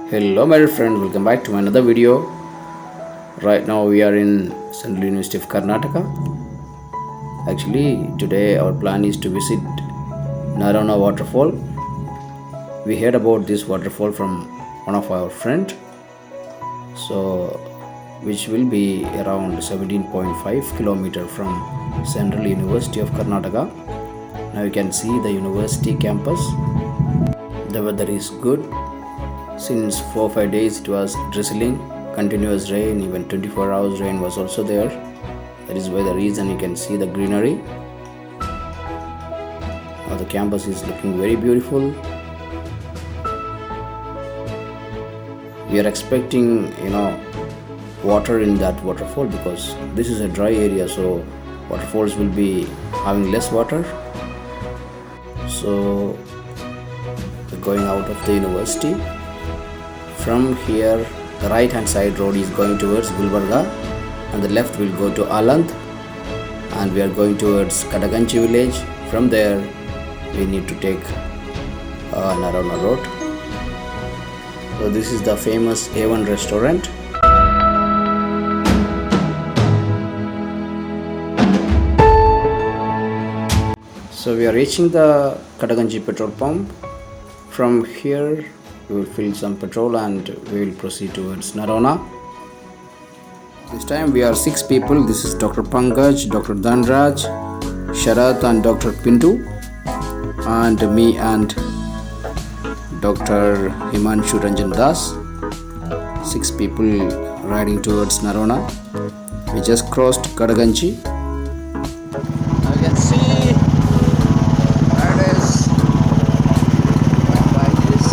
Hello my dear friend, welcome back to another video. Right now we are in Central University of Karnataka. Actually today our plan is to visit Narona Waterfall. We heard about this waterfall from one of our friend. So which will be around 17.5 kilometer from Central University of Karnataka. Now you can see the university campus. The weather is good. Since 4-5 days it was drizzling, continuous rain, even 24 hours rain was also there. That is why the reason you can see the greenery. Now the campus is looking very beautiful. We are expecting water in that waterfall because this is a dry area, so waterfalls will be having less water. So we're going out of the university. From here, the right hand side road is going towards Gulbarga and the left will go to Aland, and we are going towards Kalaburagi village. From there we need to take Narona road. So this is the famous A1 restaurant. So we are reaching the Kalaburagi petrol pump. From here we will fill some petrol and we will proceed towards Narona. This time we are 6 people. This is Dr. Pankaj, Dr. Dhanraj, Sharath and Dr. Pintu, and me and Dr. Himanshu Ranjan Das. 6 people riding towards Narona. We just crossed Kalaburagi. I can see that is like this.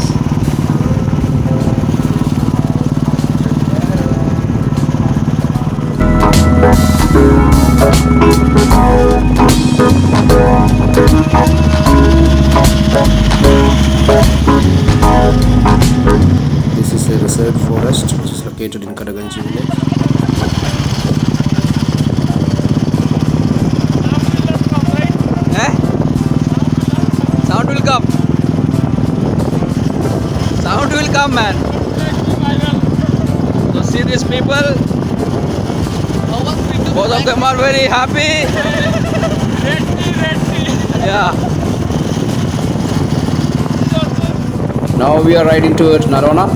This is a reserve forest which is located in Kalaburagi village. Sound will come. Sound will come, man. So see these people. Both of them are very happy. Yeah. Now we are riding towards Narona.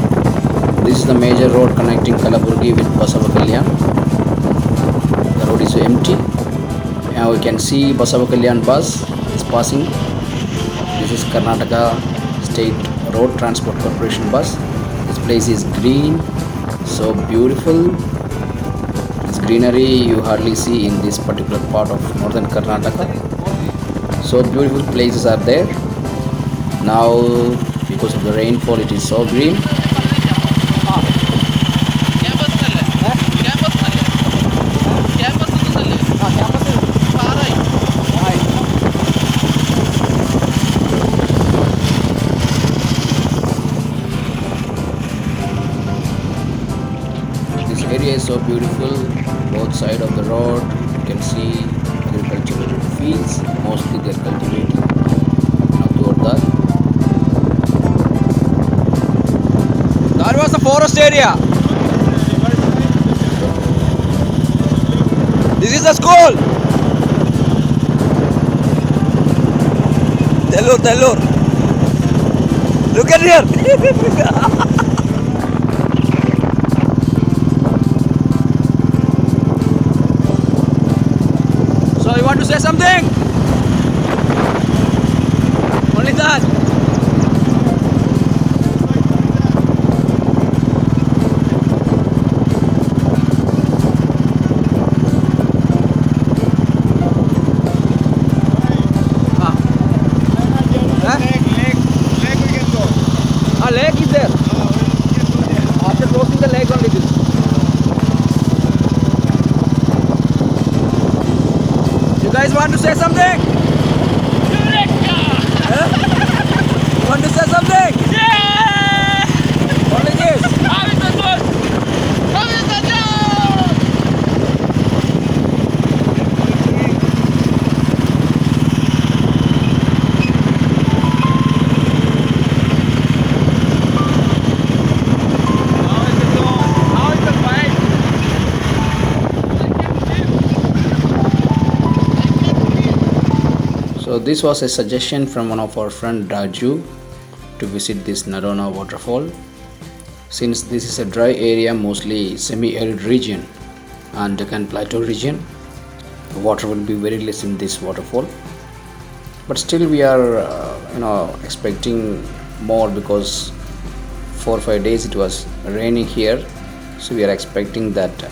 This is the major road connecting Kalaburagi with Basavakalyan. The road is empty. Now we can see Basavakalyan bus is passing. This is Karnataka State Road Transport Corporation bus. This place is green, so beautiful. This greenery you hardly see in this particular part of northern Karnataka. So beautiful places are there. Now because of the rainfall it is so green. This area is so beautiful. Both sides of the road you can see agricultural fields. Mostly they are cultivating. Now toward that. That was the forest area. This is the school. Tellur. Look at here. So you want to say something? Only that. Lake is there. After crossing the lake only this. You guys want to say something? Huh? You want to say something? Yeah! Only this. How is the good? How is the job? So this was a suggestion from one of our friend Raju to visit this Narona waterfall. Since this is a dry area, mostly semi-arid region and Deccan Plateau region, water will be very less in this waterfall. But still we are expecting more, because 4 or 5 days it was raining here, so we are expecting that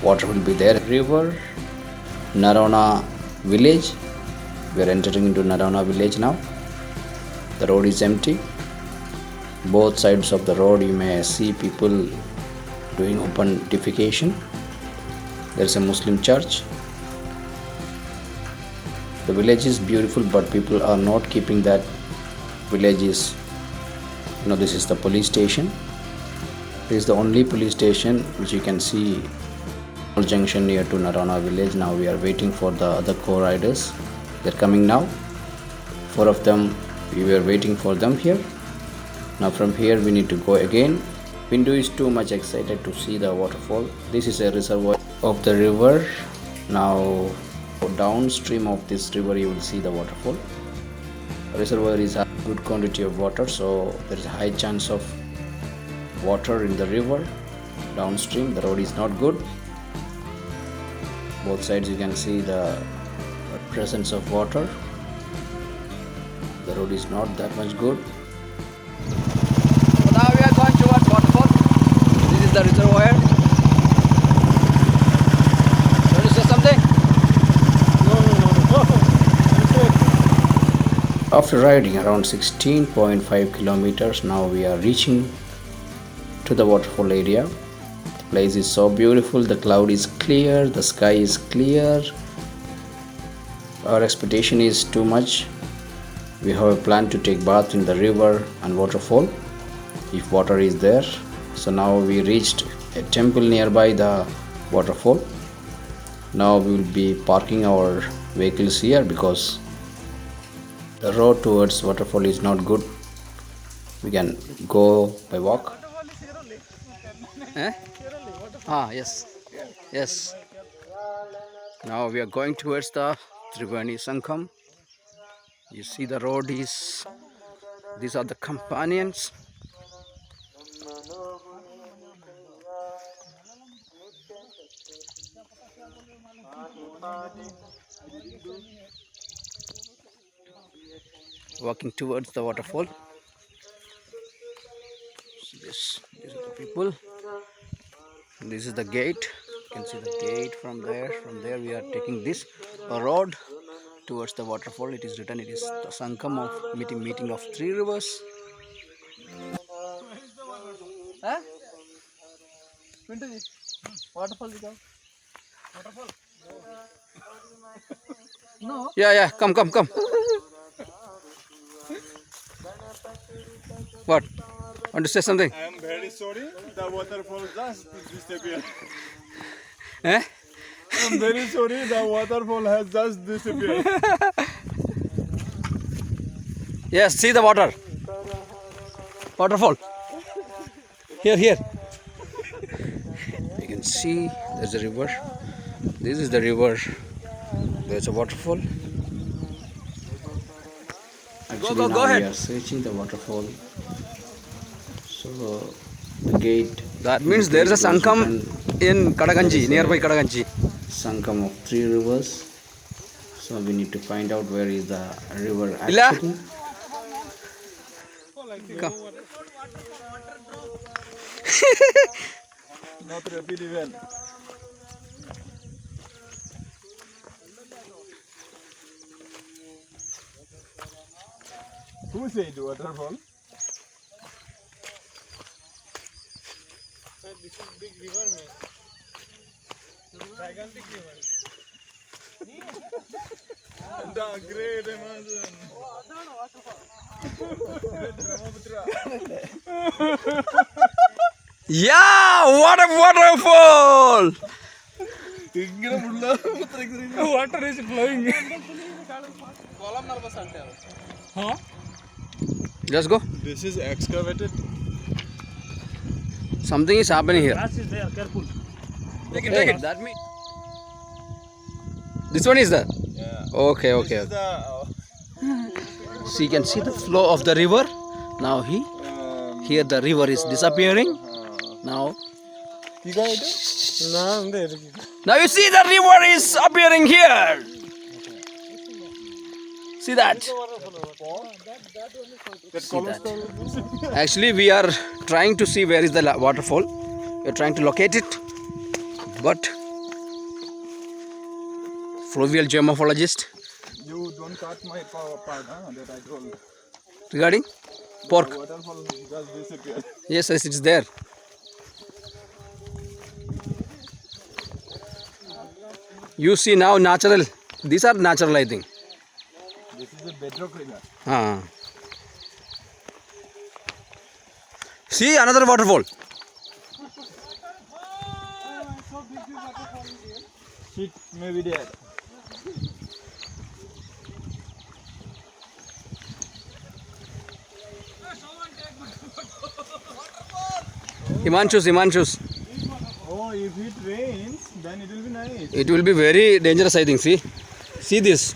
water will be there. River Narona Village. We are entering into Narona Village now. The road is empty. Both sides of the road you may see people doing open defecation. There is a Muslim church. The village is beautiful, but people are not keeping that village is, this is the police station. This is the only police station which you can see junction near to Narona village. Now we are waiting for the other co-riders. They're coming now. 4 of them, we were waiting for them here. Now from here we need to go again. Bindu is too much excited to see the waterfall. This is a reservoir of the river. Now downstream of this river you will see the waterfall. The reservoir is a good quantity of water, so there is a high chance of water in the river. Downstream the road is not good. Both sides you can see the presence of water. The road is not that much good. So now we are going towards waterfall. This is the reservoir. Want to say something? After riding around 16.5 kilometers, now we are reaching to the waterfall area. The place is so beautiful. The cloud is clear. The sky is clear. Our expectation is too much. We have a plan to take bath in the river and waterfall if water is there. So now we reached a temple nearby the waterfall. Now we will be parking our vehicles here because the road towards waterfall is not good. We can go by walk. Yes. Yes. Now we are going towards the Triveni Sangam. You see the road is, these are the companions. Walking towards the waterfall. See this, these are the people. This is the gate. You can see the gate from there. From there we are taking this road towards the waterfall. It is written, it is the Sangam of meeting of 3 rivers. Waterfall. Waterfall. No. Yeah. Come. What? Want to say something? I am very sorry. The waterfall just disappeared. Eh? I am very sorry. The waterfall has just disappeared. Yes, see the water. Waterfall. Here. You can see there's a river. This is the river. There's a waterfall. Actually, go ahead. We are searching the waterfall. So the gate. That means there is a Sangam in Kadaganji, nearby Kadaganji. Sangam of 3 rivers. So we need to find out where is the river actually. Come. Not really well. Who said waterfall? Sir, this is big river, man. Gigantic river. The great Amazon. Yeah, what a waterfall! Water is flowing. Huh? Just go. This is excavated. Something is happening here. Grass is there, careful. Take it. That means this one is there. Yeah. Okay. This is the So you can see the flow of the river. Now here the river is disappearing. Now you see the river is appearing here. See that? See that? Actually, we are trying to see where is the waterfall. We are trying to locate it, but fluvial geomorphologist. You don't cut my part, that I told. Regarding pork. The waterfall just disappeared. Yes, it's there. You see now natural. These are natural, I think. This is a bedrock river. See another waterfall. Shit, maybe there. Himanshus. Oh, if it rains, then it will be nice. It will be very dangerous, I think. See this.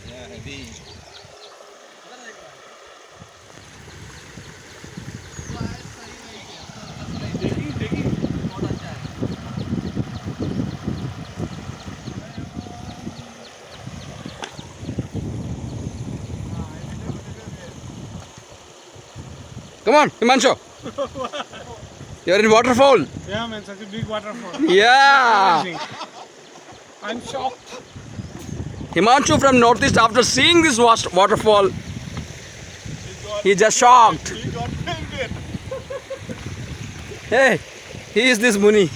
Come on, Himanshu. You are in waterfall. Yeah, man, such a big waterfall. Yeah. I'm shocked. Himanshu from Northeast, after seeing this waterfall, he just shocked. He got fainted. Hey, he is this Muni.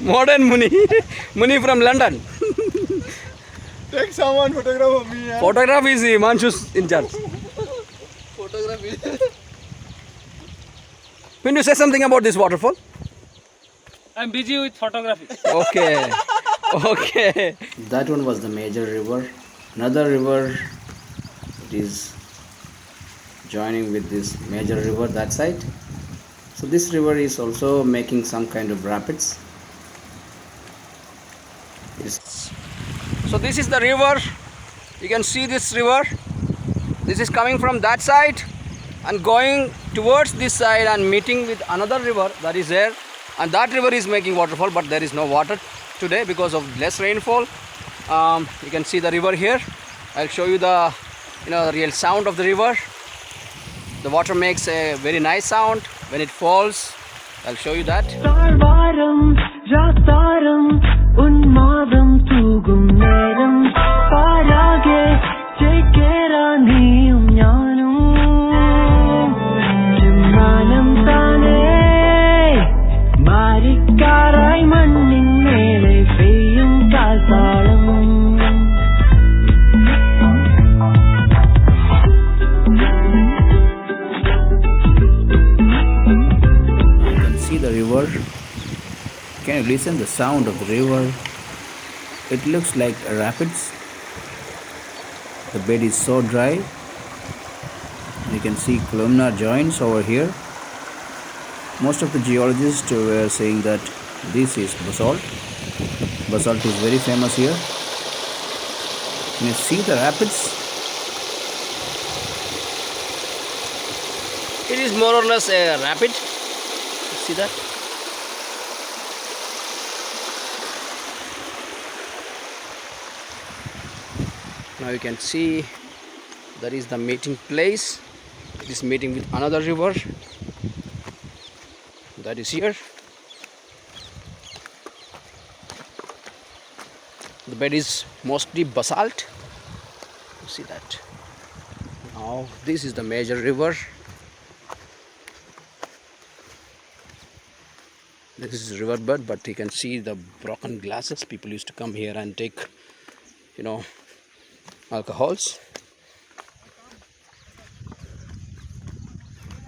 Modern Muni. Muni from London. Take someone photograph of me. Yeah. Photograph is Himanshu's in charge. Can you say something about this waterfall? I'm busy with photography. Okay. Okay. That one was the major river. Another river, it is joining with this major river that side. So this river is also making some kind of rapids. So this is the river. You can see this river. This is coming from that side and going towards this side and meeting with another river that is there. And that river is making waterfall, but there is no water today because of less rainfall. You can see the river here. I'll show you the the real sound of the river. The water makes a very nice sound when it falls. I'll show you that. Can you listen the sound of the river? It looks like rapids. The bed is so dry. You can see columnar joints over here. Most of the geologists were saying that this is basalt. Basalt is very famous here. Can you see the rapids? It is more or less a rapid. See that? Now you can see that is the meeting place. It is meeting with another river that is here. The bed is mostly basalt. You see that? Now this is the major river. This is riverbed, but you can see the broken glasses. People used to come here and take, alcohols.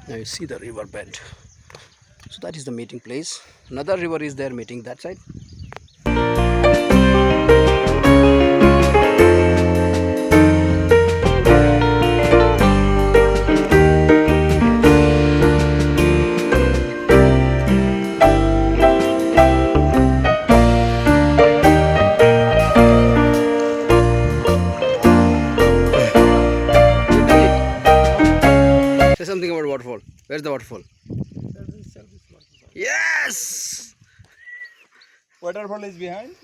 Now you see the riverbed. So that is the meeting place. Another river is there meeting that side. waterfall? Yes! Waterfall is behind.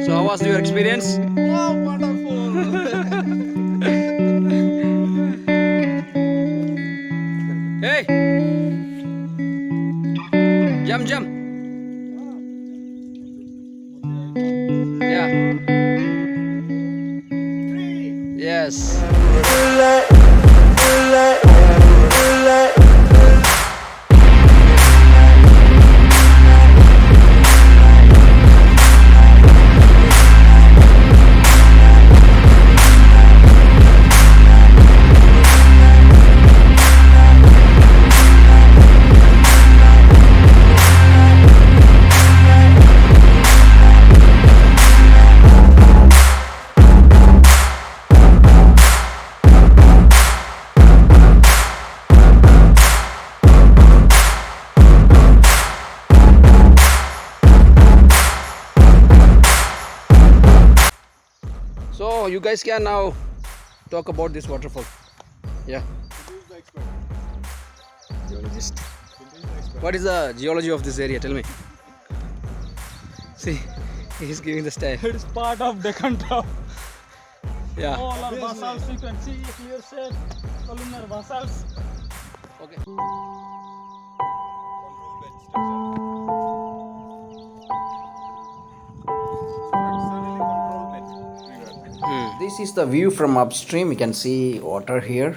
So how was your experience? Oh, wonderful! Hey! Jump, jump! Yeah. Yes. So you guys can now talk about this waterfall. Yeah. Geologist. What is the geology of this area? Tell me. See, he's giving the style. It's part of Deccan Trough. Yeah. All are basalts. You can see clear shape, columnar basalts. Okay. This is the view from upstream. You can see water here.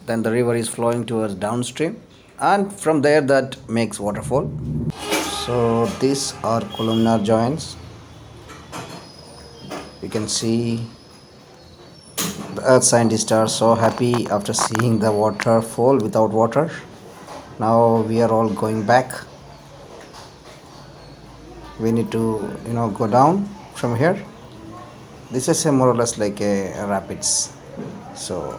Then the river is flowing towards downstream, and from there that makes waterfall. So these are columnar joints. You can see the earth scientists are so happy after seeing the waterfall without water. Now we are all going back. We need to go down from here. This is more or less like a rapids. So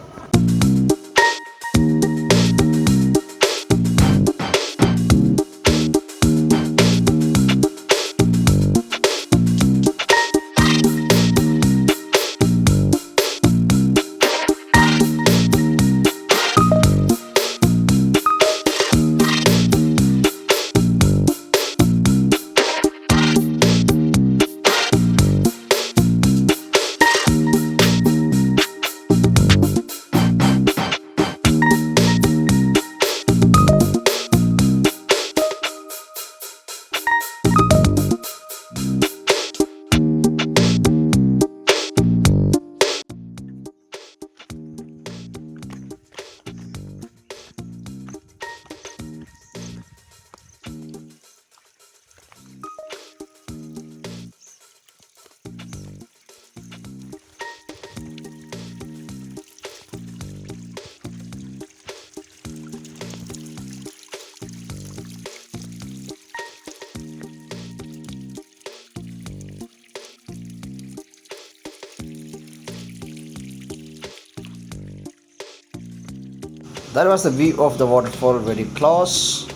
that was the view of the waterfall very close.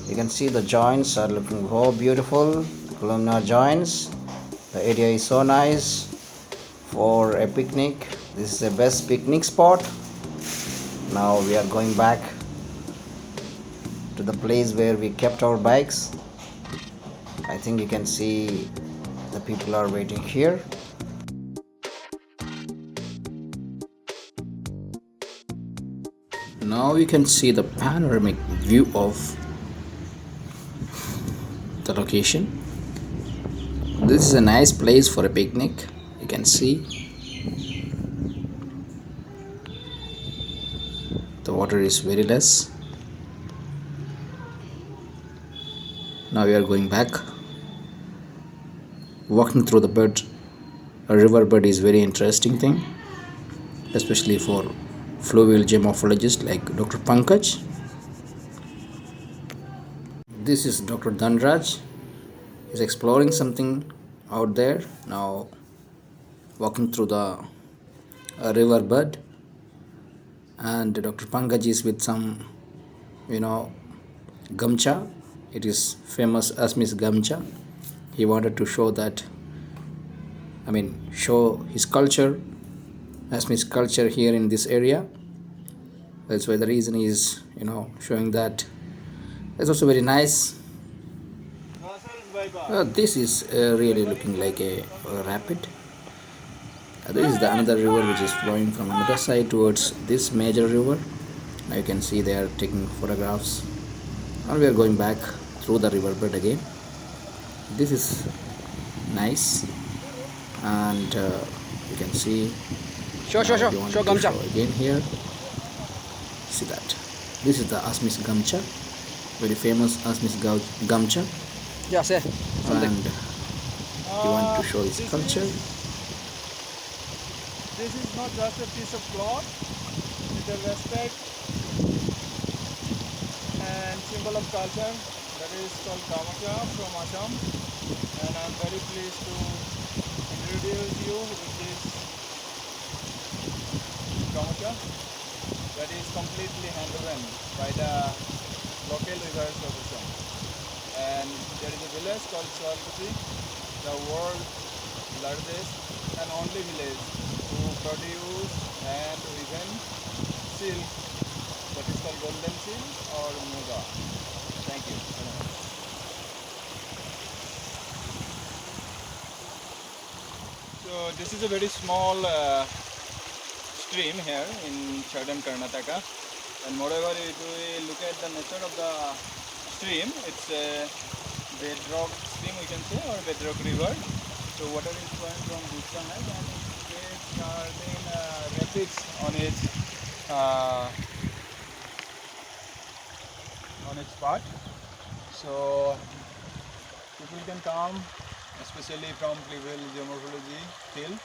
You can see the joints are looking so beautiful, columnar joints. The area is so nice for a picnic. This is the best picnic spot. Now we are going back to the place where we kept our bikes. I think you can see the people are waiting here. Now you can see the panoramic view of the location. This is a nice place for a picnic. You can see the water is very less. Now we are going back. Walking through the bed, a river bed is very interesting thing, especially for fluvial geomorphologists like Dr. Pankaj. This is Dr. Dhanraj. He's exploring something out there. Now walking through the river bed, and Dr. Pankaj is with some, gamcha. It is famous as Miss Gamcha. He wanted to show that, show his culture, as Miss culture here in this area. That's why the reason is, showing that. It's also very nice. This is really looking like a rapid. This is the another river which is flowing from another side towards this major river. Now you can see they are taking photographs. Now we are going back through the riverbed again. This is nice, and you can see. Show Gamcha. Again here. See that. This is the Asmis Gamcha, very famous Asmis Gamcha, Yeah, say. and he want to show his culture. This is not just a piece of cloth, it's a respect and symbol of culture that is called Gamakya from Assam, and I'm very pleased to introduce you with this Gamakya that is completely handwoven by the local rivers of Assam. And there is a village called Swalputi, the world's largest and only village who produce and weave silk that is called golden silk or muga. Thank you very much. So this is a very small stream here in southern Karnataka, and moreover if we look at the nature of the stream, it's a bedrock stream we can say, or bedrock river. So water is flowing from this side and it's starting rapids on its path. So people can come, especially from Triveni geomorphology field,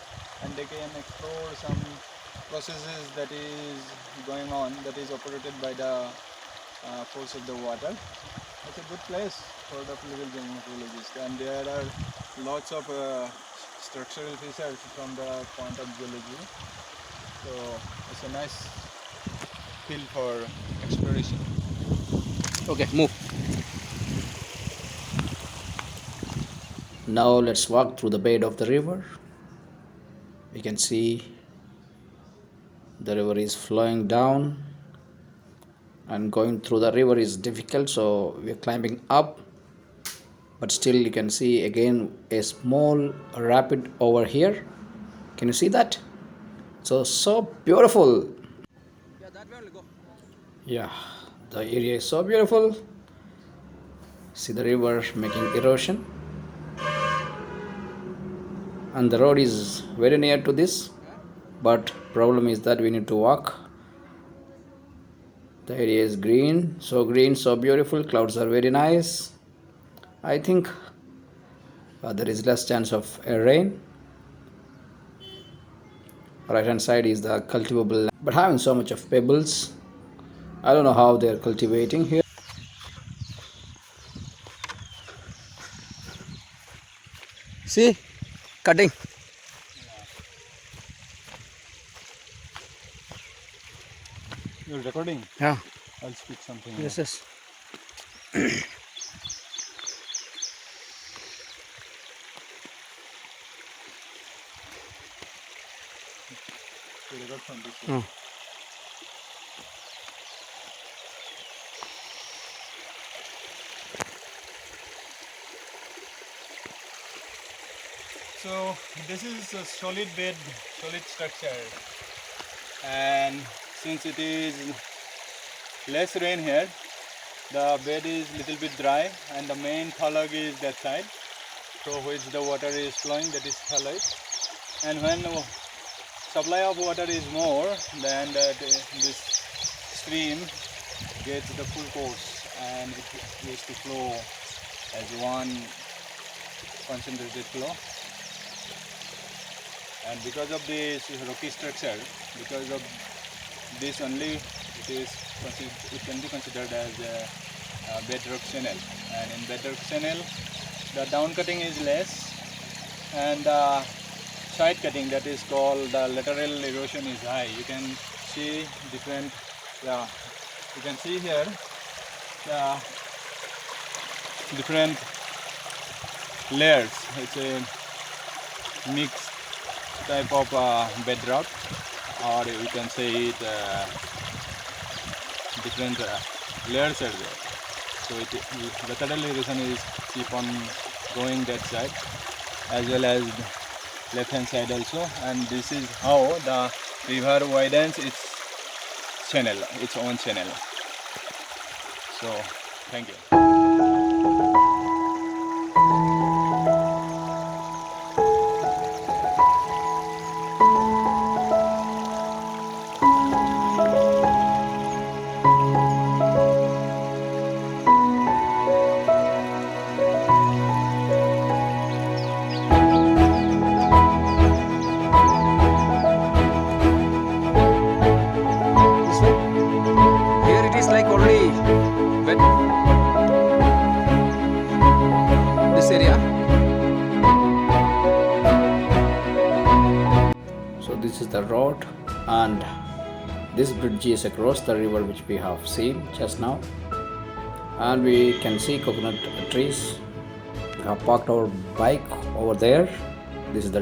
and they can explore some processes that is going on, that is operated by the force of the water. It's a good place for the Triveni geomorphologists, and there are lots of structural features from the point of geology. So it's a nice field for exploration. Okay, move. Now let's walk through the bed of the river. We can see the river is flowing down, and going through the river is difficult, so we are climbing up, but still you can see again a small rapid over here. Can you see that? So beautiful. Yeah, that way only go. Yeah, the area is so beautiful. See the river making erosion, and the road is very near to this, but problem is that we need to walk. The area is green, so beautiful. Clouds are very nice. I think there is less chance of rain. Right hand side is the cultivable land, but having so much of pebbles. I don't know how they are cultivating here. See, cutting. You're recording? Yeah. I'll speak something. Yes. To record from this way. So this is a solid bed, solid structure, and since it is less rain here, the bed is little bit dry, and the main thalag is that side, through which the water is flowing, that is thalite. And when supply of water is more, then this stream gets the full force and it is to flow as one concentrated flow. And because of this rocky structure, because of this only, it can be considered as a bedrock channel. And in bedrock channel, the down cutting is less, and side cutting, that is called lateral erosion, is high. You can see different, yeah, you can see here different layers. It's a mixed type of bedrock, or you can say it different layers are there. So lateral erosion is keep on going that side as well as left hand side also, and this is how the river widens its channel, its own channel. So thank you. This way. Here it is like already wet. This area. So this is the road, and this bridge is across the river which we have seen just now, and we can see coconut trees. We have parked our bike over there. This is the